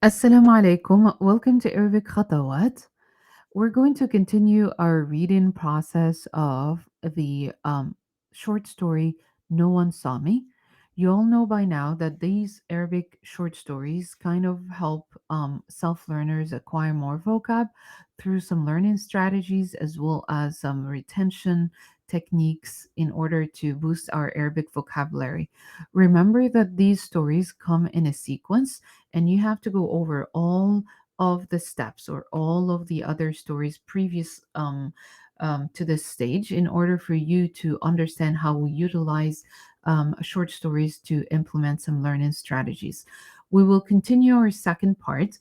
Assalamu alaikum. Welcome to Arabic Khatawaat. We're going to continue our reading process of the short story No One Saw Me. You all know by now that these Arabic short stories kind of help self learners acquire more vocab through some learning strategies as well as some retention techniques in order to boost our Arabic vocabulary. Remember that these stories come in a sequence and you have to go over all of the steps or all of the other stories previous to this stage in order for you to understand how we utilize short stories to implement some learning strategies. We will continue our second part.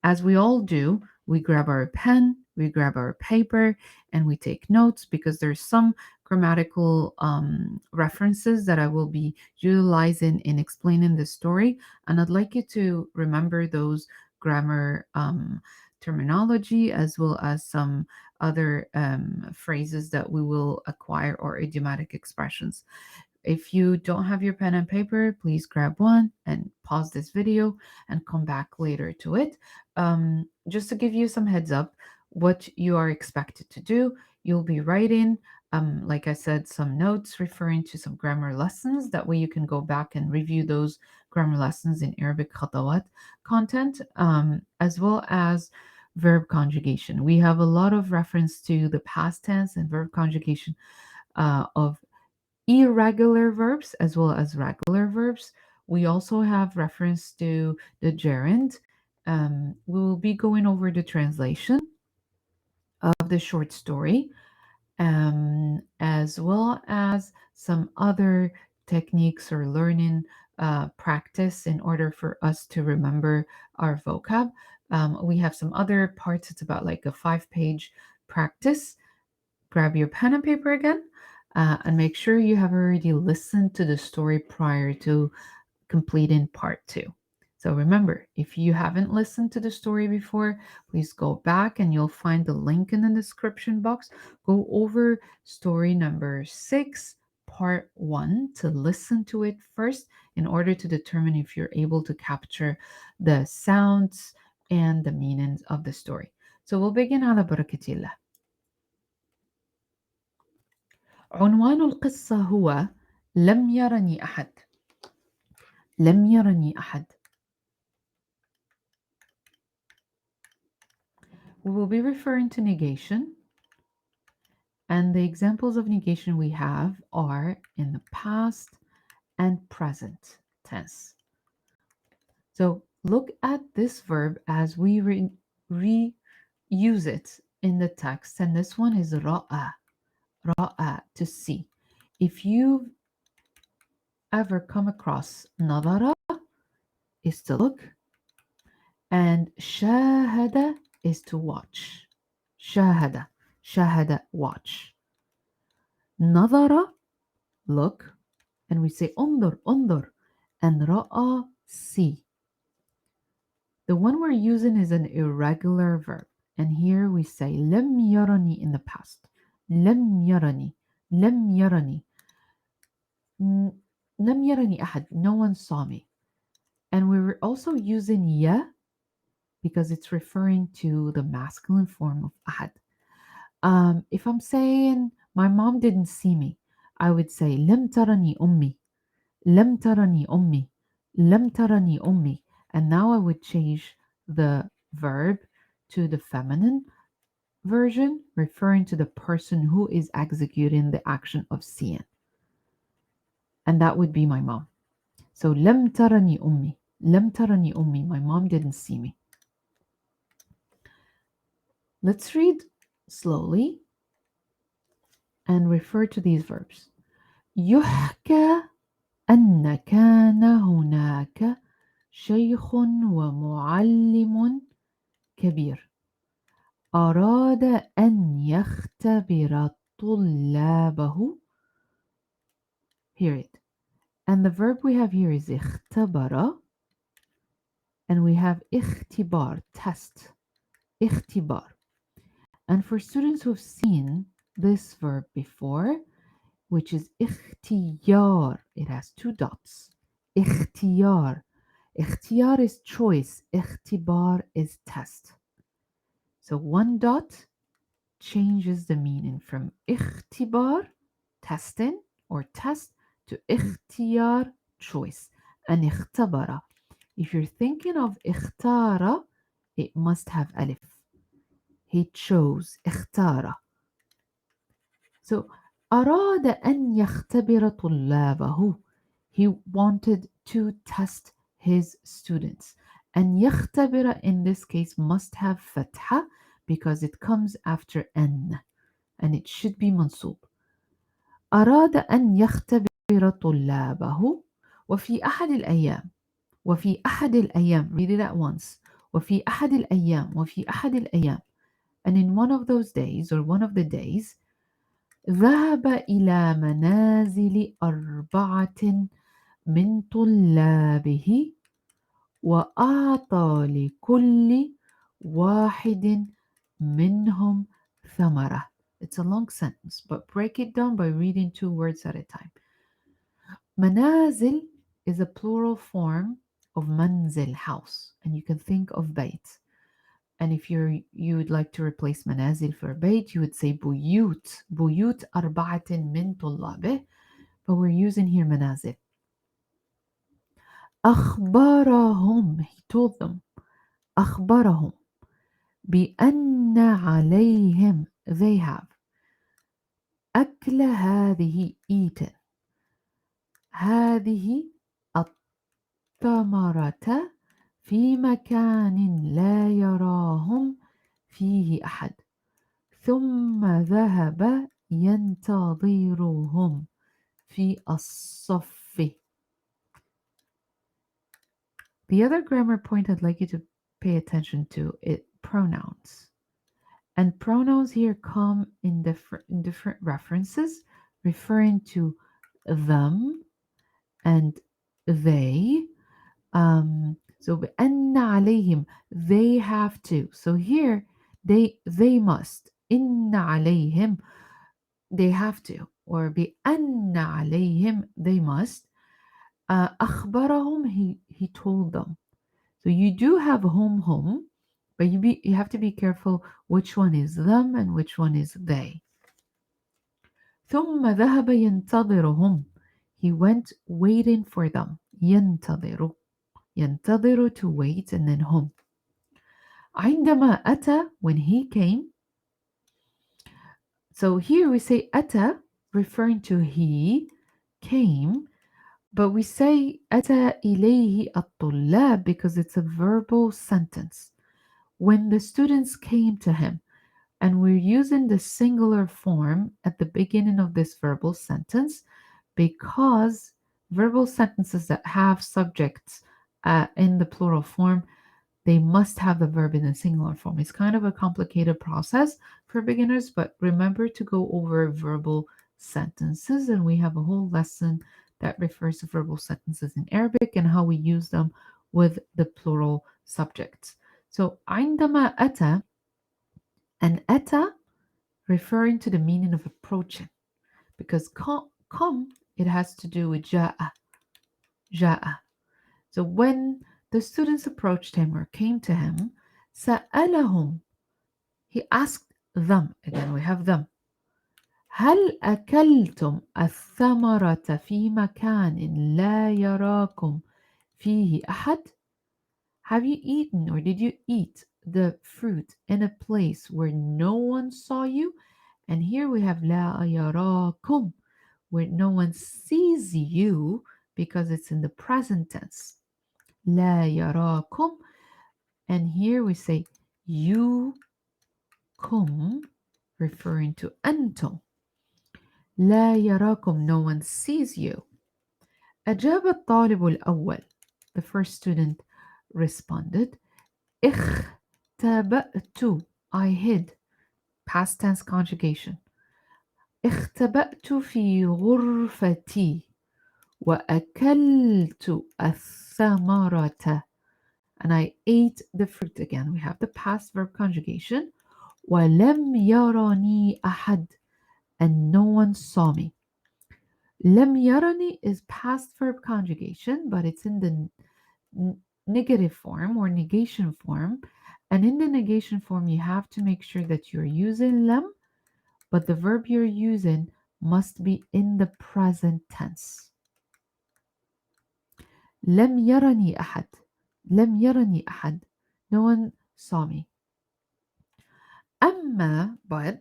As we all do, we grab our pen, we grab our paper, and we take notes because there's some grammatical references that I will be utilizing in explaining the story. And I'd like you to remember those grammar terminology as well as some other phrases that we will acquire or idiomatic expressions. If you don't have your pen and paper, please grab one and pause this video and come back later to it. Just to give you some heads up, what you are expected to do, you'll be writing, like I said, some notes referring to some grammar lessons. That way you can go back and review those grammar lessons in Arabic Khatawaat content, as well as verb conjugation. We have a lot of reference to the past tense and verb conjugation of irregular verbs as well as regular verbs. We also have reference to the gerund. We will be going over the translation of the short story, as well as some other techniques or learning practice in order for us to remember our vocab. We have some other parts, it's about like a 5-page practice. Grab your pen and paper again, and make sure you have already listened to the story prior to completing part 2. So remember, if you haven't listened to the story before, please go back and you'll find the link in the description box. Go over story number 6, part 1, to listen to it first in order to determine if you're able to capture the sounds and the meanings of the story. So we'll begin على بركة الله. عنوان القصة هو لم يرني أحد. لم يرني أحد. We will be referring to negation, and the examples of negation we have are in the past and present tense. So look at this verb as we reuse it in the text, and this one is رأى. رأى, to see. If you've ever come across نظر, is to look, and شاهد is to watch. شاهد, شاهد, watch. نظر, look, and we say انظر, انظر, and رأى, see. The one we're using is an irregular verb, and here we say لم يرني in the past. لم يرني, لم يرني. لم يرني أحد, no one saw me. And we're also using ya because it's referring to the masculine form of ahad. If I'm saying my mom didn't see me, I would say لم ترني أمي. لم ترني أمي. لم ترني أمي. And now I would change the verb to the feminine version, referring to the person who is executing the action of seeing. And that would be my mom. So لم ترني أمي. لم ترني أمي. My mom didn't see me. Let's read slowly and refer to these verbs. يحكى أن كان هناك شيخ ومعلم كبير أراد أن يختبر طلابه. Hear it. And the verb we have here is اختبر, and we have اختبار, test. اختبار. And for students who have seen this verb before, which is اختيار, it has 2 dots. اختيار. اختيار is choice. اختبار is test. So one dot changes the meaning from اختبار, testing or test, to اختيار, choice. And اختبر. If you're thinking of اختار, it must have alif. He chose. اختار. So أراد أن يختبر طلابه. He wanted to test his students. And يختبر in this case must have فتحة because it comes after أن, and it should be منصوب. أراد أن يختبر طلابه وفي أحد الأيام. وفي أحد الأيام. Read it at once. وفي أحد الأيام. وفي أحد الأيام. And in one of those days, or one of the days, ذهب إلى منازل 4 من طلابه وأعطى لكل واحد منهم ثمرة. It's a long sentence, but break it down by reading 2 words at a time. منازل is a plural form of منزل, house, and you can think of بيت. And if you would like to replace منازل for بيت, you would say بيوت. بيوت 4 من طلابه, but we're using here منازل. أخبرهم, he told them. أخبرهم بأن عليهم, they have. أكل هذه, eaten. هذه الثمرة في مكان لا يراهم فيه أحد. ثم ذهب ينتظرهم في الصف. The other grammar point I'd like you to pay attention to is pronouns. And pronouns here come in different references, referring to them and they. So بأن عليهم, they have to. So here they must. إن عليهم, they have to. Or بأن عليهم, they must. أخبرهم, he told them. So you do have whom, but you have to be careful which one is them and which one is they. ثم ذهب ينتظرهم. He went waiting for them. ينتظر. ينتظر, to wait, and then هم. عندما أتى, when he came. So here we say أتى, referring to he came, but we say أتى إليه الطلاب because it's a verbal sentence. When the students came to him, and we're using the singular form at the beginning of this verbal sentence because verbal sentences that have subjects in the plural form, they must have the verb in the singular form. It's kind of a complicated process for beginners, but remember to go over verbal sentences, and we have a whole lesson that refers to verbal sentences in Arabic and how we use them with the plural subjects. So عندما أتى, and أتى referring to the meaning of approaching, because come, it has to do with جاء. جاء. So when the students approached him or came to him, سألهم, he asked them, again we have them, هل أكلتم الثمرة في مكان لا يراكم فيه أحد? Have you eaten, or did you eat the fruit in a place where no one saw you? And here we have لا يراكم, where no one sees you because it's in the present tense. لا يراكم. And here we say you kum, referring to أنتم. لا يراكم, no one sees you. أجاب الطالب الأول, the first student responded. اختبأت, I hid. Past tense conjugation. اختبأت في غرفتي وأكلت الثمرة, and I ate the fruit. Again we have the past verb conjugation. ولم يرني أحد, and no one saw me. لم يرني is past verb conjugation, but it's in the negative form or negation form. And in the negation form, you have to make sure that you're using لم, but the verb you're using must be in the present tense. لم يرني أحد. لم يرني أحد. No one saw me. أما but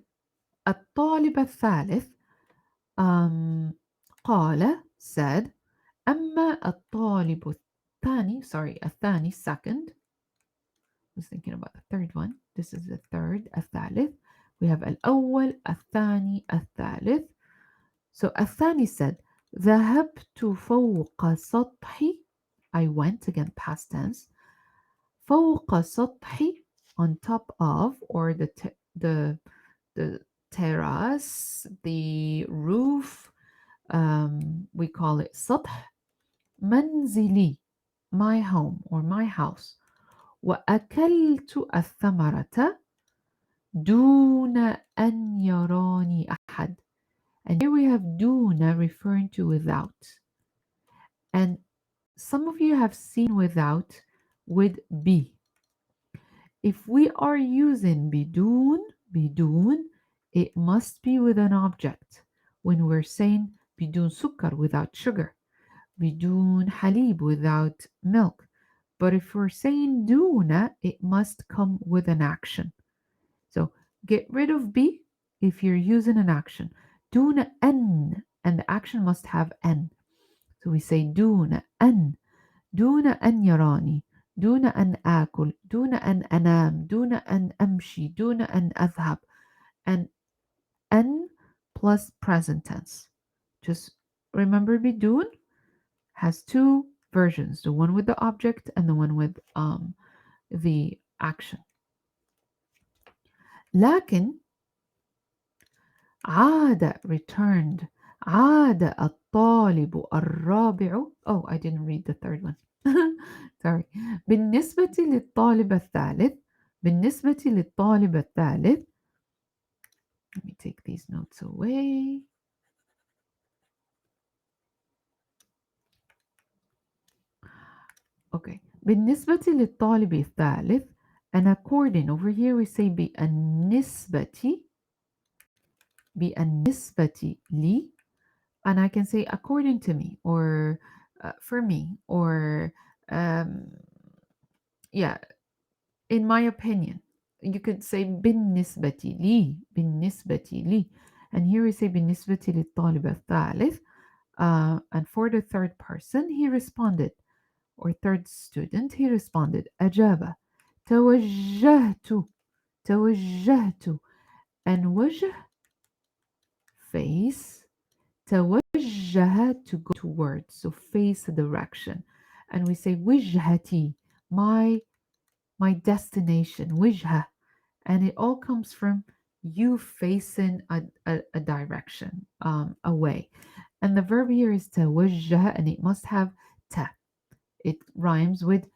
الطالب الثالث قال said أما الطالب الثاني الثاني second. I was thinking about the third one. This is the third الثالث. We have الأول الثاني الثالث. So الثاني said ذهبت فوق سطحي. I went, again past tense. فوق سطحي, on top of, or the terrace, the roof, we call it سطح. منزلي, my home or my house. وأكلت الثمرة دون أن يراني أحد. And here we have دون referring to without. And some of you have seen without with be. If we are using بدون, it must be with an object. When we're saying بدون سكر, without sugar, بدون حليب, without milk. But if we're saying دون, it must come with an action. So get rid of be if you're using an action. دون أن, and the action must have أن. So we say دون أن يراني, دون أن آكل, دون أن أنام, دون أن أمشي, دون أن أذهب. And أن plus present tense. Just remember بدون has two versions, the one with the object and the one with the action. لكن عاد, returned, عاد الطالب الرابع. Oh, I didn't read the third one. Sorry. بالنسبة للطالب الثالث. بالنسبة للطالب الثالث. Let me take these notes away. Okay. بالنسبة للطالب الثالث. And according, over here we say بالنسبة لي. And I can say according to me, or for me, or yeah, in my opinion. You could say بالنسبة لي. And here we say بالنسبة للطالب الثالث. And for the third person, he responded, or third student, he responded أجاب توجهت. And وجه, face, توجه, to go towards, so face a direction. And we say وجهتي, my destination, وجهة. And it all comes from you facing a direction, away. And the verb here is توجه, and it must have ta. It rhymes with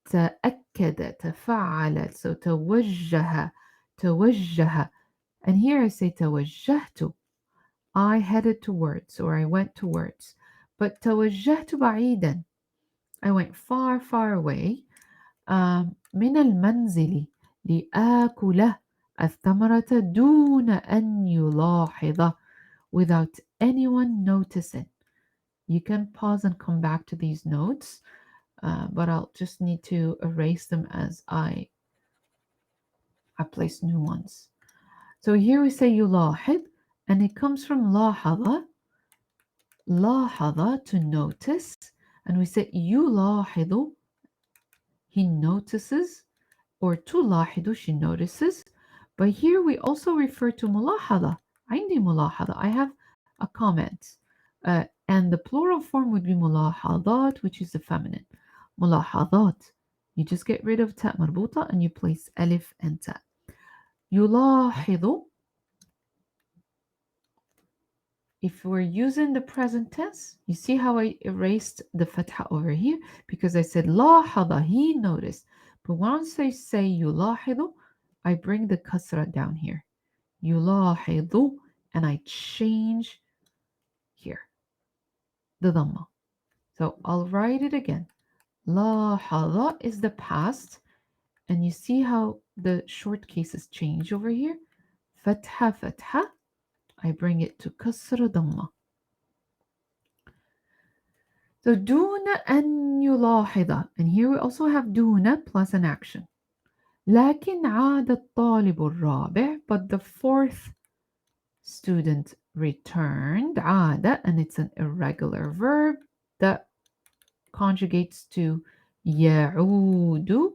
تأكد, تفعل. So توجه. And here I say توجهت. I headed towards, or I went towards. But توجهت بعيدا. I went far, far away. من المنزل لآكل الثمرة دون أن يلاحظ, without anyone noticing. You can pause and come back to these notes, but I'll just need to erase them as I place new ones. So here we say يلاحظ, and it comes from لاحظ, to notice. And we say يلاحظ, he notices, or تلاحظ, she notices. But here we also refer to ملاحظة. عندي ملاحظة, I have a comment. And the plural form would be ملاحظات, which is the feminine. ملاحظات. You just get rid of تاء مربوطة and you place ألف and تاء. يلاحظ. If we're using the present tense, you see how I erased the fatha over here? Because I said لاحظ, he noticed. But once I say يلاحظ, I bring the kasra down here. يلاحظ, and I change here the dhamma. So I'll write it again. لاحظ is the past, and you see how the short cases change over here. فتحة فتحة, I bring it to كسر ضمة. So دون أن يلاحظ, and here we also have دون plus an action. لكن عاد الطالب الرابع, but the fourth student returned. عاد, and it's an irregular verb that conjugates to يعود,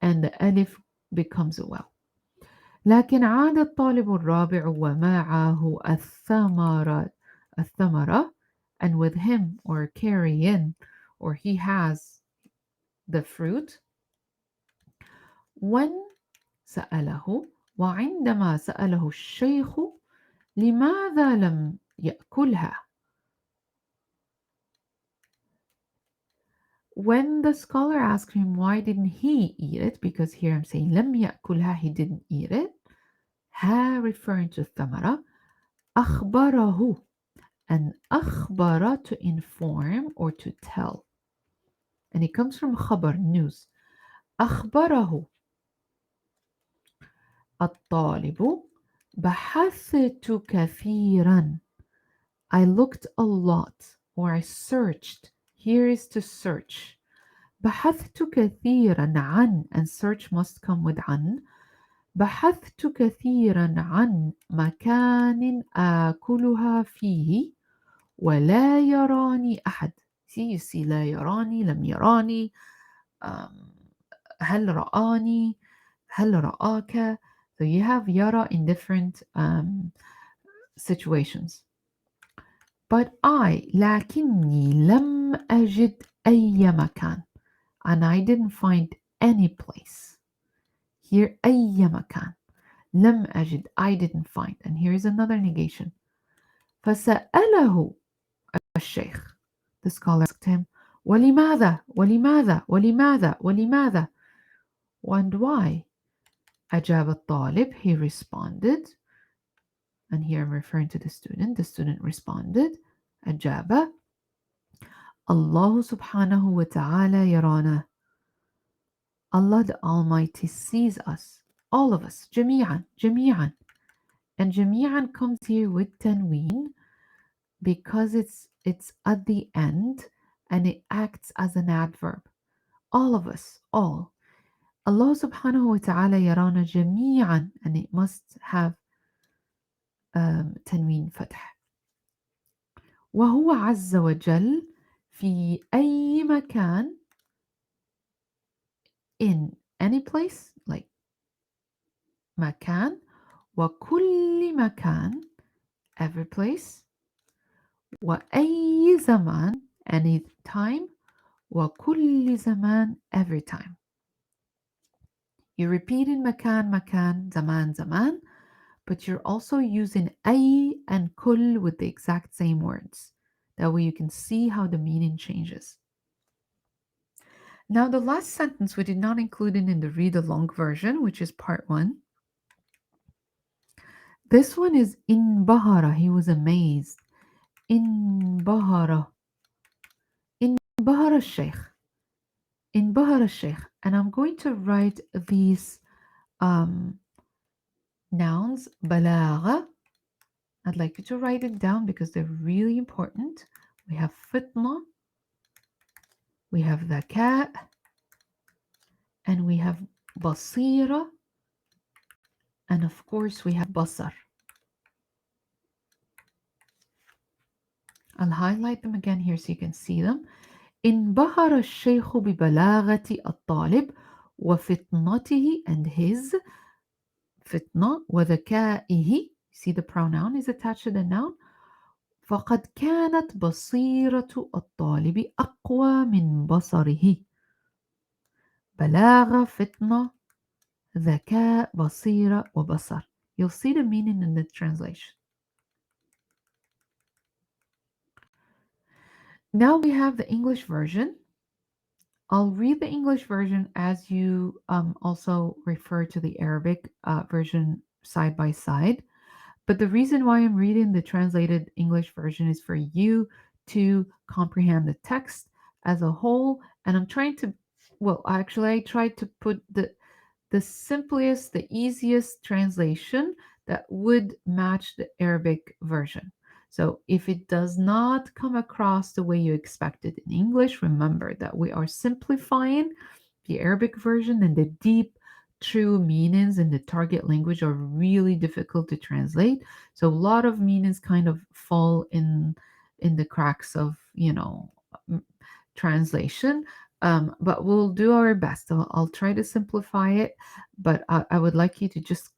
and the ألف becomes a well. لكن عاد الطالب الرابع ومعه الثمرة, and with him or carry in, or he has the fruit. when سأله, وعندما سأله الشيخ لماذا لم يأكلها. When the scholar asked him why didn't he eat it, because here I'm saying لم يأكلها, he didn't eat it. ها referring to الثمرة. أخبره, and أخبر to inform or to tell, and it comes from خبر, news. أخبره الطالب بحثت كثيرا, I looked a lot, or I searched. Here is to search. بحثت كثيرا عن, and search must come with عن. بحثت كثيرا عن مكان آكلها فيه ولا يراني أحد. See, you see لا يراني, لم يراني, هل رآني, هل رآك. So you have يرى in different situations. But I, لكني لم أجد أي مكان, and I didn't find any place. Here أي مكان, لم أجد, I didn't find, and here is another negation. فسأله الشيخ, the scholar asked him, ولماذا ولماذا ولماذا ولماذا, and why. أجاب الطالب, he responded, and here I'm referring to the student responded. أجاب, Allah subhanahu wa ta'ala yarana, Allah the Almighty sees us, all of us, جميعا جميعا, and جميعا comes here with tanween because it's at the end and it acts as an adverb. All of us, all. Allah subhanahu wa ta'ala yarana جميعا, and it must have تنوين فتح. وهو عز وجل في أي مكان, in any place, like مكان, وكل مكان, every place, وأي زمان, any time, وكل زمان, every time. You're repeating مكان مكان, زمان زمان, but you're also using أي and كل with the exact same words. That way you can see how the meaning changes. Now the last sentence we did not include it in the read along version, which is part 1. This one is انبهر, he was amazed. انبهر, انبهر الشيخ, انبهر الشيخ. And I'm going to write these nouns, بلاغة. I'd like you to write it down because they're really important. We have fitna, we have ذكاء, and we have بصيرة, and of course we have بصر. I'll highlight them again here so you can see them. انبهر الشيخ ببلاغة الطالب وفطنته, and his فطنة, وذكائه. See the pronoun is attached to the noun. فقد كانت بصيرة الطالب أقوى من بصره. بلاغة, فطنة, ذكاء, بصيرة, وبصر. You'll see the meaning in the translation. Now we have the English version. I'll read the English version as you also refer to the Arabic version side by side. But the reason why I'm reading the translated English version is for you to comprehend the text as a whole. And I'm trying to, well, actually, I tried to put the simplest, the easiest translation that would match the Arabic version. So if it does not come across the way you expected in English, remember that we are simplifying the Arabic version, and the deep, true meanings in the target language are really difficult to translate. So a lot of meanings kind of fall in the cracks of, m- translation. But we'll do our best. I'll try to simplify it, but I would like you to just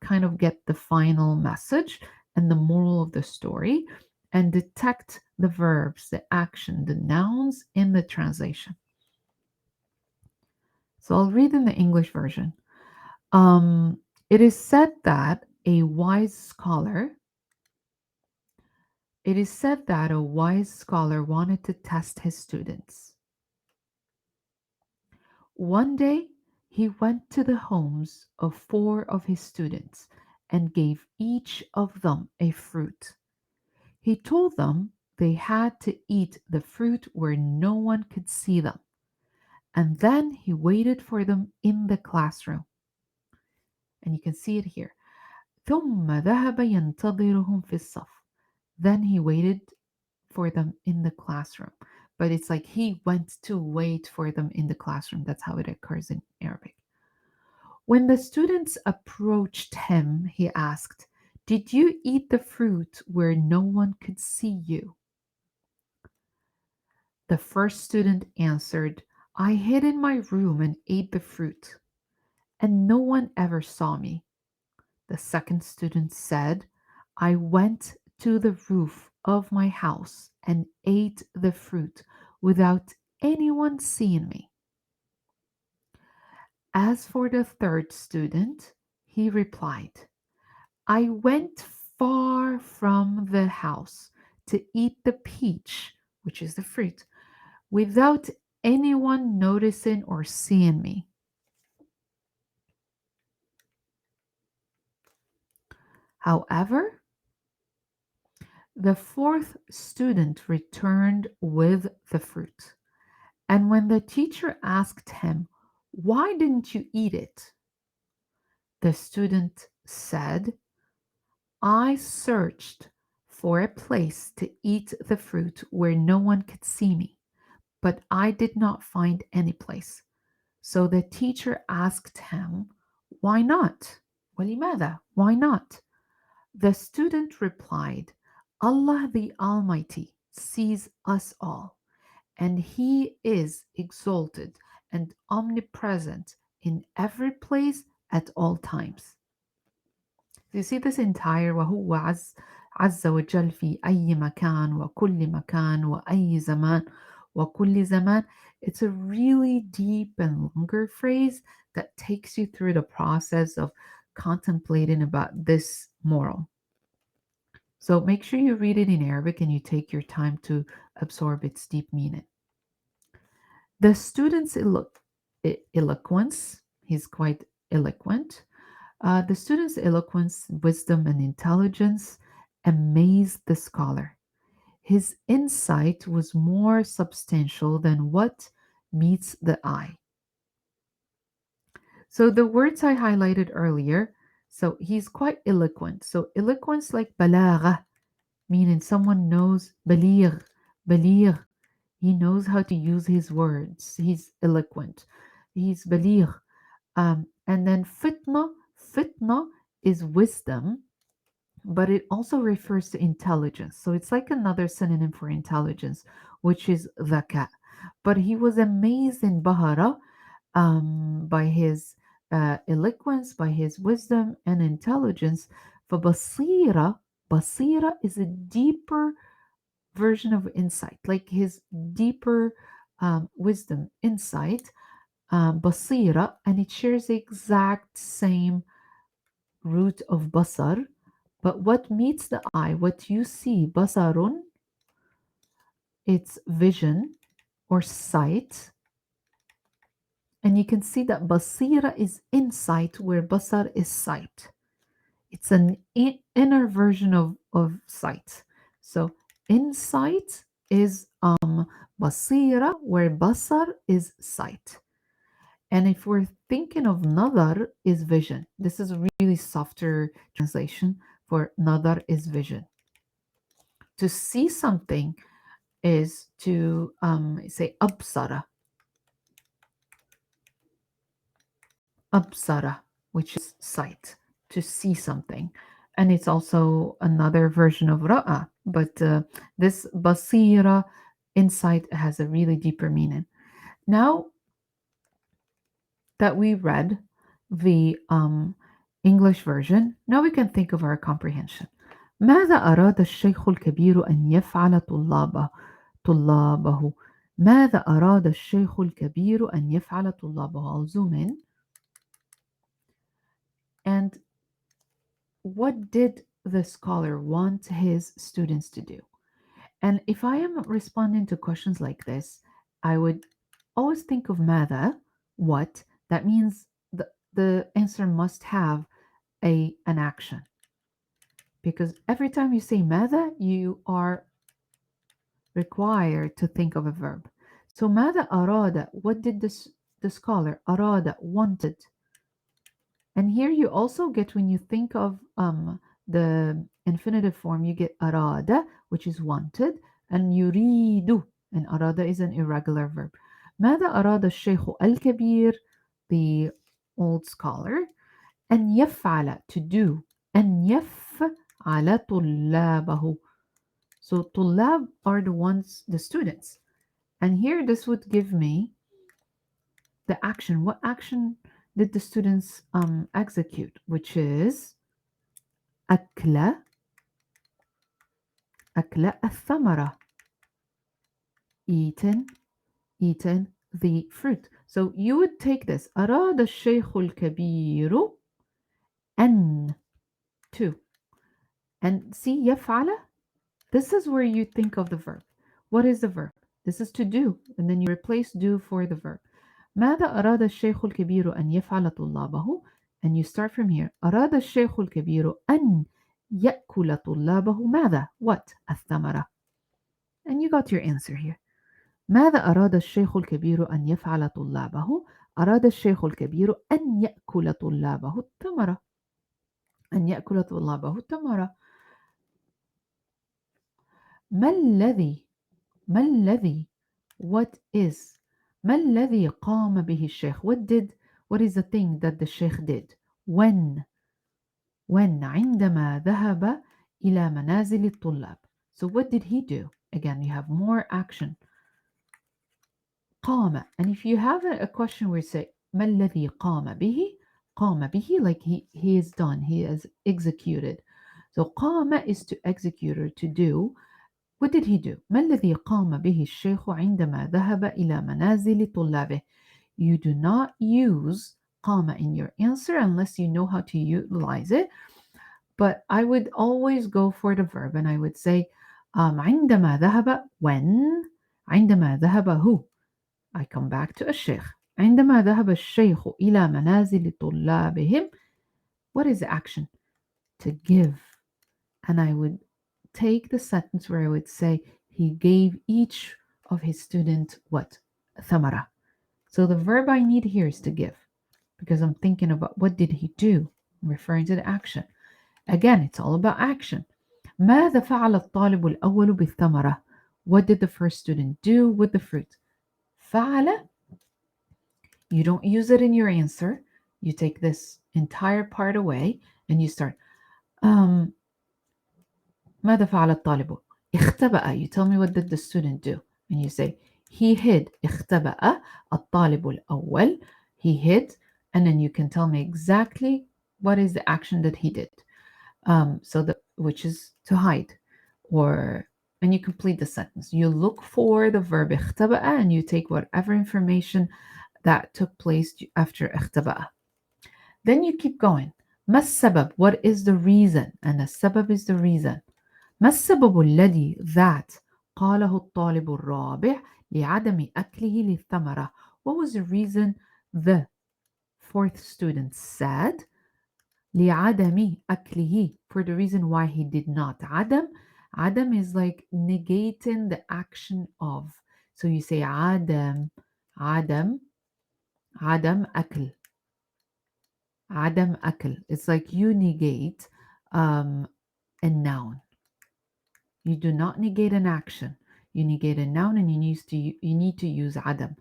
kind of get the final message and the moral of the story and detect the verbs, the action, the nouns in the translation. So I'll read in the English version. It is said that a wise scholar, it is said that a wise scholar wanted to test his students. One day, he went to the homes of four of his students and gave each of them a fruit. He told them they had to eat the fruit where no one could see them, and then he waited for them in the classroom. And you can see it here. ثم ذهب ينتظرهم في الصف. Then he waited for them in the classroom. But it's like he went to wait for them in the classroom. That's how it occurs in Arabic. When the students approached him, he asked, "Did you eat the fruit where no one could see you?" The first student answered, "I hid in my room and ate the fruit, and no one ever saw me." The second student said, "I went to the roof of my house and ate the fruit without anyone seeing me." As for the third student, he replied, "I went far from the house to eat the peach, which is the fruit, without anyone noticing or seeing me." However, the fourth student returned with the fruit. And when the teacher asked him, "Why didn't you eat it?" the student said, "I searched for a place to eat the fruit where no one could see me, but I did not find any place." So the teacher asked him, "Why not?" وَلِمَاذَا? Why not? The student replied, "Allah the Almighty sees us all, and He is exalted and omnipresent in every place at all times." So you see this entire وهو عز وجل في أي مكان وكل مكان وأي زمان وكل زمان. It's a really deep and longer phrase that takes you through the process of contemplating about this moral. So make sure you read it in Arabic and you take your time to absorb its deep meaning. The student's eloquence, he's quite eloquent. The student's eloquence, wisdom, and intelligence amazed the scholar. His insight was more substantial than what meets the eye. So the words I highlighted earlier, so he's quite eloquent. So eloquence like balagha, meaning someone knows baligh, baligh. He knows how to use his words. He's eloquent. He's baligh. And then fitna, fitna is wisdom, but it also refers to intelligence. So it's like another synonym for intelligence, which is dhaka. But he was amazed in Bahara by his eloquence, by his wisdom and intelligence. For Basira, Basira is a deeper version of insight, like his deeper wisdom, insight, Basira, and it shares the exact same root of basar. But what meets the eye, what you see, basarun, it's vision or sight. And you can see that basira is insight where basar is sight. It's an inner version of sight. So insight is بصيرة, where basar is sight. And if we're thinking of nadar is vision. This is a really softer translation for nadar is vision. To see something is to say absara. Absara, which is sight, to see something. And it's also another version of ra'a, but this basira, insight, has a really deeper meaning. Now that we read the English version, now we can think of our comprehension. ماذا أراد الشيخ الكبير أن يفعل طلابه؟ ماذا أراد الشيخ الكبير أن يفعل طلابه؟ I'll zoom in. And what did the scholar want his students to do? And if I am responding to questions like this, I would always think of ماذا, what. That means the answer must have an action. Because every time you say ماذا, you are required to think of a verb. So ماذا أراد, what did the scholar أراد, wanted. And here you also get, when you think of the infinitive form, you get أراد, which is wanted, and يريد, and أراد is an irregular verb. ماذا أراد الشيخ الكبير, the old scholar, أن يفعل, to do, أن يفعل طلابه. So طلاب are the ones, the students. And here this would give me the action. What action did the students execute? Which is أكل الثمرة. Eaten the fruit. So you would take this. أراد الشيخ الكبير أن, to. And see يفعل? This is where you think of the verb. What is the verb? This is to do. And then you replace do for the verb. ماذا أراد الشيخ الكبير أن يفعل طلابه? And you start from here. أراد الشيخ الكبير أن يأكل طلابه ماذا? What? الثمرة. And you got your answer here. ماذا أراد الشيخ الكبير أن يفعل طلابه؟ أراد الشيخ الكبير أن يأكل طلابه الثمرة. أن يأكل طلابه الثمرة. ما الذي what is ما الذي قام به الشيخ? What is the thing that the sheikh did? When عندما ذهب إلى منازل الطلاب. So what did he do? Again, you have more action. قام. And if you have a question where you say ما الذي قام به? قام به, like he is done, he has executed. So قام is to execute or to do. What did he do? ما الذي قام به الشيخ عندما ذهب إلى منازل طلابه? You do not use قام in your answer unless you know how to utilize it. But I would always go for the verb, and I would say عندما ذهب, when. عندما ذهب who? I come back to الشيخ. عندما ذهب الشيخ إلى منازل طلابهم. What is the action? To give. And I would take the sentence where I would say he gave each of his students what? ثمرة. So the verb I need here is to give, because I'm thinking about what did he do? I'm referring to the action. Again, it's all about action. ماذا فعل الطالب الأول بالثمرة? What did the first student do with the fruit? فعل. You don't use it in your answer. You take this entire part away and you start. ماذا فعل الطالب؟ اختبأ. You tell me what did the student do? And you say he hid. اختبأ الطالب الأول. He hid. And then you can tell me exactly what is the action that he did. Which is to hide. And you complete the sentence. You look for the verb اختبأ and you take whatever information that took place after اختبأ. Then you keep going. ما السبب? What is the reason? And السبب is the reason. ما السبب الذي that قاله الطالب الرابع لعدم أكله للثمرة? What was the reason the fourth student said لعدم أكله, for the reason why he did not. عدم is like negating the action of. So you say عدم أكل. عدم أكل. It's like you negate a noun. You do not negate an action. You negate a noun and you need to use عدم.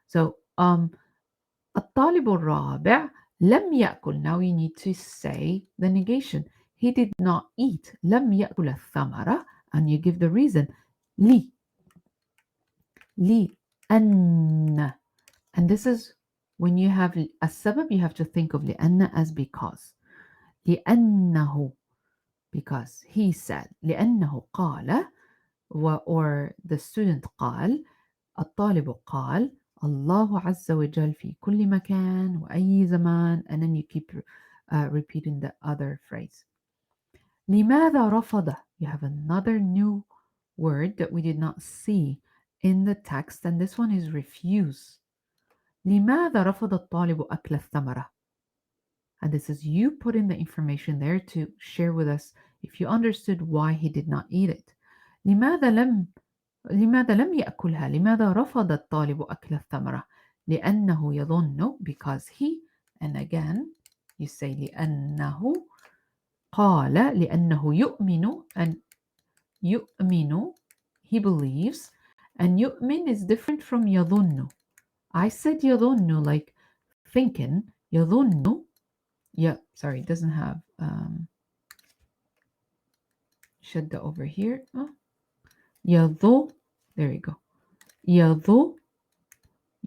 So الطالب الرابع لم يأكل. Now you need to say the negation. He did not eat. لم يأكل الثمرة, and you give the reason. لأن. And this is when you have السبب, you have to think of لأن as because. لأنه, because he said. لأنه قال, or the student قال. الطالب قال. الله عز وجل في كل مكان وأي زمان, and then you keep repeating the other phrase. لماذا رفض? You have another new word that we did not see in the text, and this one is refuse. لماذا رفض الطالب أكل الثمرة? And this is you putting the information there to share with us if you understood why he did not eat it. لماذا لم يأكلها؟ لماذا رفض الطالب أكل الثمرة؟ لأنه يظن, because he, and again you say لأنه قال. لأنه يؤمن, and يؤمن, he believes, and يؤمن is different from يظن. I said يظن like thinking. يظن, yeah, sorry, it doesn't have shadda over here. Oh. يظن, there you go.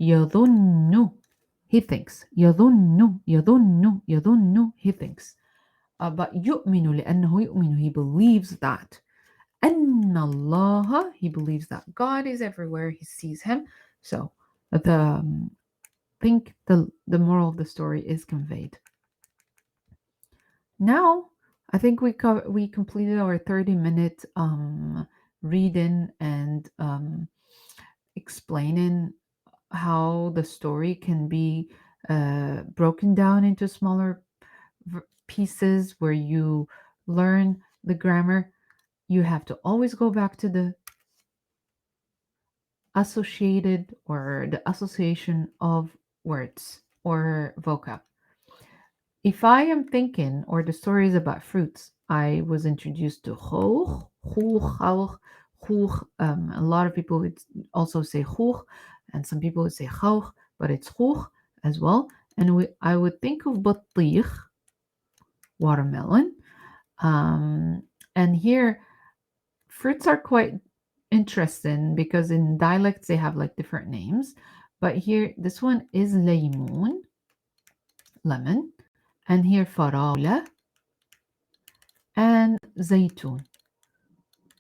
يظن, he thinks. يظن, he thinks. But يؤمن, لأنه يؤمن, he believes that. أن الله, he believes that God is everywhere, he sees him. So the think the moral of the story is conveyed. Now, I think we completed our 30-minute reading and explaining how the story can be broken down into smaller pieces where you learn the grammar. You have to always go back to the associated or the association of words or vocab. If I am thinking, or the story is about fruits, I was introduced to خوخ. A lot of people would also say خوخ, and some people would say خوخ, but it's خوخ as well. And I would think of بطيخ, watermelon. And here, fruits are quite interesting because in dialects they have like different names. But here, this one is ليمون, lemon. And here فراولة and زيتون.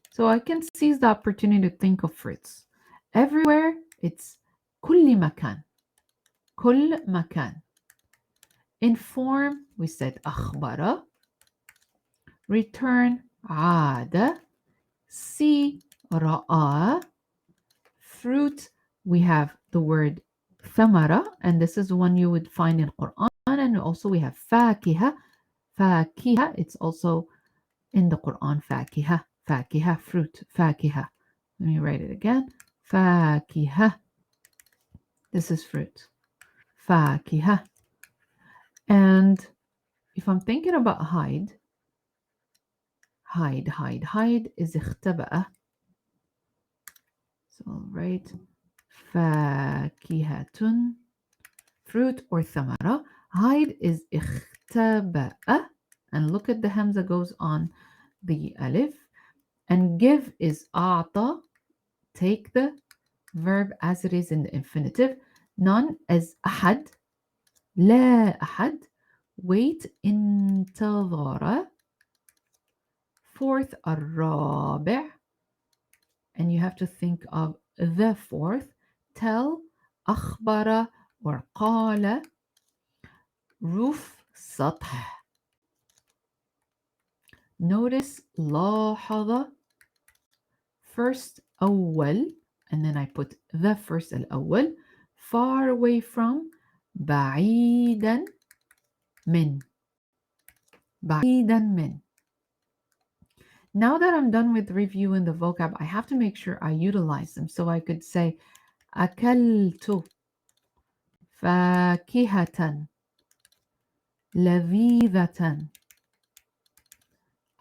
So I can seize the opportunity to think of fruits. Everywhere it's كل مكان. كل مكان. In form we said أخبر. Return عاد. See رأى. Fruit, we have the word ثمرة, and this is one you would find in Quran, and also we have فاكهة. فاكهة, it's also in the Quran. فاكهة, فاكهة, fruit, فاكهة. Let me write it again. فاكهة. This is fruit. فاكهة. And if I'm thinking about hide is اختبأ. So I'll write فاكهة, fruit or ثمرة. Hide is اختبأ. And look at the hamza goes on the alif. And give is أعطى. Take the verb as it is in the infinitive. None as أحد. لا أحد. Wait, انتظر. Fourth, الرابع. And you have to think of the fourth. Tell, أخبر or قال. Roof, سطح. Notice لاحظ. First, أول, and then I put the first الأول. Far away from, بعيدا من. بعيدا من. Now that I'm done with reviewing the vocab, I have to make sure I utilize them. So I could say, أكلت فاكهة لذيذة.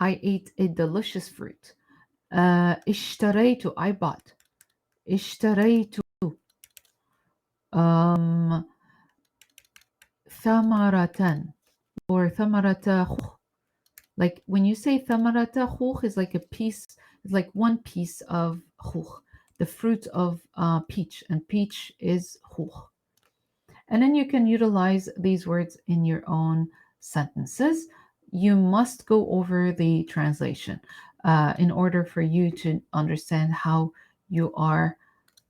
I ate a delicious fruit. اشتريت I bought. اشتريت ثمرة or ثمرة خوخ. Like when you say ثمرة خوخ is like a piece, it's like one piece of خوخ, the fruit of peach, and peach is خوخ. And then you can utilize these words in your own sentences. You must go over the translation in order for you to understand how you are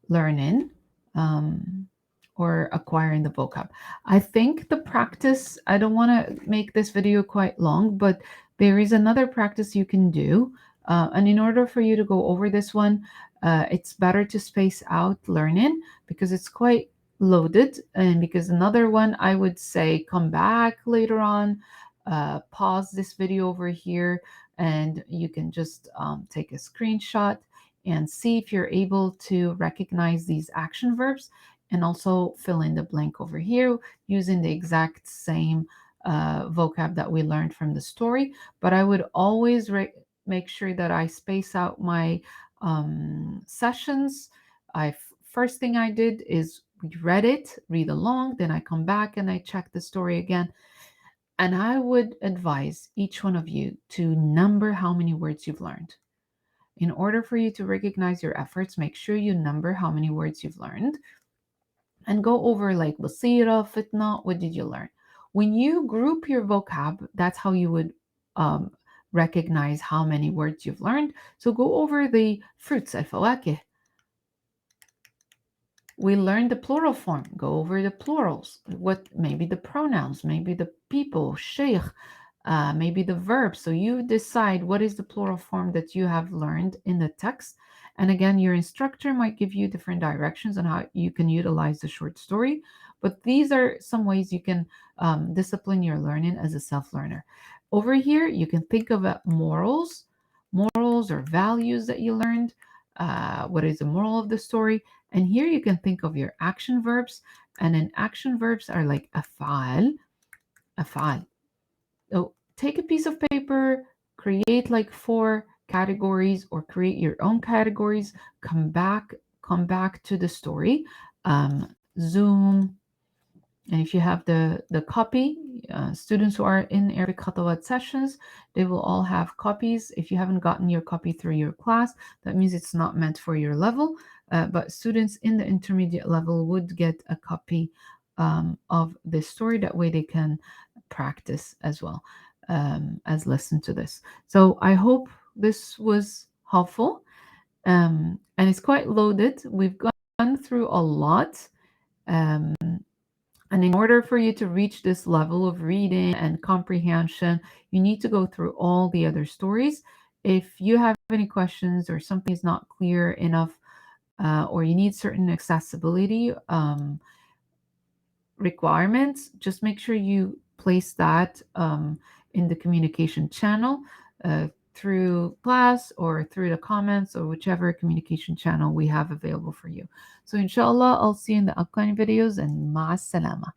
learning or acquiring the vocab. I think the practice, I don't want to make this video quite long, but there is another practice you can do. And in order for you to go over this one, it's better to space out learning because it's quite loaded. And because another one, I would say come back later on, pause this video over here, and you can just take a screenshot and see if you're able to recognize these action verbs and also fill in the blank over here using the exact same vocab that we learned from the story. But I would always make sure that I space out my sessions. First thing I did is read it, read along, then I come back and I check the story again. And I would advise each one of you to number how many words you've learned. In order for you to recognize your efforts, make sure you number how many words you've learned and go over like basira, fitna, what did you learn? When you group your vocab, that's how you would recognize how many words you've learned. So go over the fruits, al-fawakih. We learned the plural form. Go over the plurals. What maybe the pronouns, maybe the people, sheikh, maybe the verb. So you decide what is the plural form that you have learned in the text. And again, your instructor might give you different directions on how you can utilize the short story. But these are some ways you can discipline your learning as a self-learner. Over here, you can think of morals or values that you learned. What is the moral of the story? And here you can think of your action verbs. And then action verbs are like af'al. So take a piece of paper, create like 4 categories or create your own categories, come back to the story, zoom. And if you have the copy, students who are in Arabic Khatawaat sessions, they will all have copies. If you haven't gotten your copy through your class, that means it's not meant for your level. But students in the intermediate level would get a copy of this story. That way they can practice as well as listen to this. So I hope this was helpful. And it's quite loaded. We've gone through a lot. And in order for you to reach this level of reading and comprehension, you need to go through all the other stories. If you have any questions or something is not clear enough, or you need certain accessibility requirements, just make sure you place that in the communication channel through class or through the comments or whichever communication channel we have available for you. So inshallah, I'll see you in the upcoming videos, and ma'as salama.